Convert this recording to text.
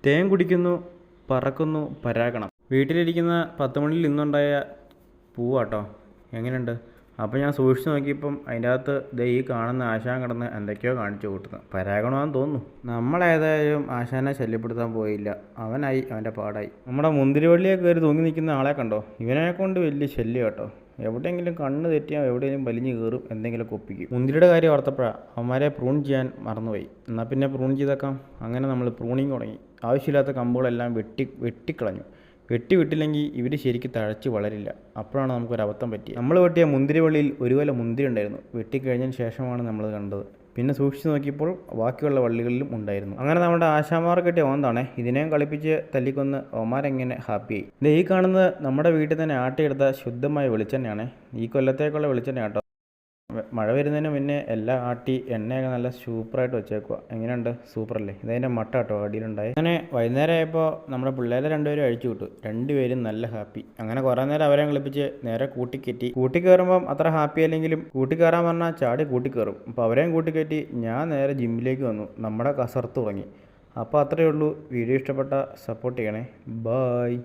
തേൻ കുടിക്കുന്നു, പറക്കുന്നു പരാഗണം. വീട്ടിലിരിക്കുന്ന 10 മണിയിൽ ഇന്നുണ്ടായ പൂവാട്ടോ. എങ്ങനെയുണ്ട്? അപ്പോൾ ഞാൻ സൂക്ഷിച്ച് നോക്കിയപ്പം അതിൻ്റെ അകത്ത് ഈ കാണുന്ന ആശാൻ കിടന്ന് എന്തൊക്കെയോ കാണിച്ചു കൂട്ടുന്നു. പരാഗണമാണെന്ന് തോന്നുന്നു. നമ്മളേതായാലും ആശാനെ ശല്യപ്പെടുത്താൻ പോയില്ല. അവനായി അവൻ്റെ പാടായി. നമ്മുടെ മുന്തിരിവള്ളിയെ കയറി തൂങ്ങി നിൽക്കുന്ന ആളെ കണ്ടോ? ഇവനെ കൊണ്ട് വലിയ ശല്യം കേട്ടോ. എവിടെയെങ്കിലും കണ്ണ് തെറ്റിയാൽ എവിടെയെങ്കിലും വലിഞ്ഞ് കയറും, എന്തെങ്കിലും ഒപ്പിക്കും. മുന്തിരിയുടെ കാര്യം ഓർത്തപ്പോഴാണ് അവന്മാരെ പ്രൂൺ ചെയ്യാൻ മറന്നുപോയി. എന്നാൽ പിന്നെ പ്രൂൺ ചെയ്തേക്കാം. അങ്ങനെ നമ്മൾ പ്രൂണിങ് തുടങ്ങി. ആവശ്യമില്ലാത്ത കമ്പുകളെല്ലാം വെട്ടിക്കളഞ്ഞു. വിട്ടില്ലെങ്കിൽ ഇവർ ശരിക്കും തഴച്ച് വളരില്ല. അപ്പോഴാണ് നമുക്കൊരബദ്ധം പറ്റിയത്. നമ്മൾ വെട്ടിയ മുന്തിരിവള്ളിയിൽ ഒരു കൊല മുന്തിരി ഉണ്ടായിരുന്നു. വെട്ടിക്കഴിഞ്ഞതിന് ശേഷമാണ് നമ്മൾ കണ്ടത്. പിന്നെ സൂക്ഷിച്ച് നോക്കിയപ്പോൾ ബാക്കിയുള്ള വള്ളികളിലും ഉണ്ടായിരുന്നു. അങ്ങനെ നമ്മുടെ ആശാമാർ കിട്ടിയ ഓന്താണേ. ഇതിനെയും കളിപ്പിച്ച് തല്ലിക്കൊന്ന് ഓമാരെങ്ങനെ ഹാപ്പിയായി. ഈ കാണുന്നത് നമ്മുടെ വീട്ടിൽ തന്നെ ആട്ടിയെടുത്ത ശുദ്ധമായ വെളിച്ചെണ്ണയാണ്. ഈ കൊല്ലത്തേക്കുള്ള വെളിച്ചെണ്ണ കേട്ടോ. മഴ വരുന്നതിന് മുന്നേ എല്ലാം ആട്ടി എണ്ണയൊക്കെ നല്ല സൂപ്പറായിട്ട് വെച്ചേക്കുക. എങ്ങനെയുണ്ട്? സൂപ്പറല്ലേ? ഇതതിൻ്റെ മട്ട കേട്ടോ അടിയിലുണ്ടായി. അങ്ങനെ വൈകുന്നേരം ആയപ്പോൾ നമ്മുടെ പിള്ളേരെ രണ്ടുപേരും അഴിച്ചു വിട്ടു. രണ്ടുപേരും നല്ല ഹാപ്പി. അങ്ങനെ കുറേ നേരം അവരെ കളിപ്പിച്ച് നേരെ കൂട്ടി കയറുമ്പം അത്ര ഹാപ്പി അല്ലെങ്കിലും കൂട്ടി കയറാൻ പറഞ്ഞാൽ ചാടി കൂട്ടി കയറും. അപ്പോൾ അവരെയും കൂട്ടിക്കയറ്റി ഞാൻ നേരെ ജിമ്മിലേക്ക് വന്നു. നമ്മുടെ കസർത്ത് തുടങ്ങി. അപ്പോൾ അത്രയേ ഉള്ളൂ. വീഡിയോ ഇഷ്ടപ്പെട്ട സപ്പോർട്ട് ചെയ്യണേ. ബായ്.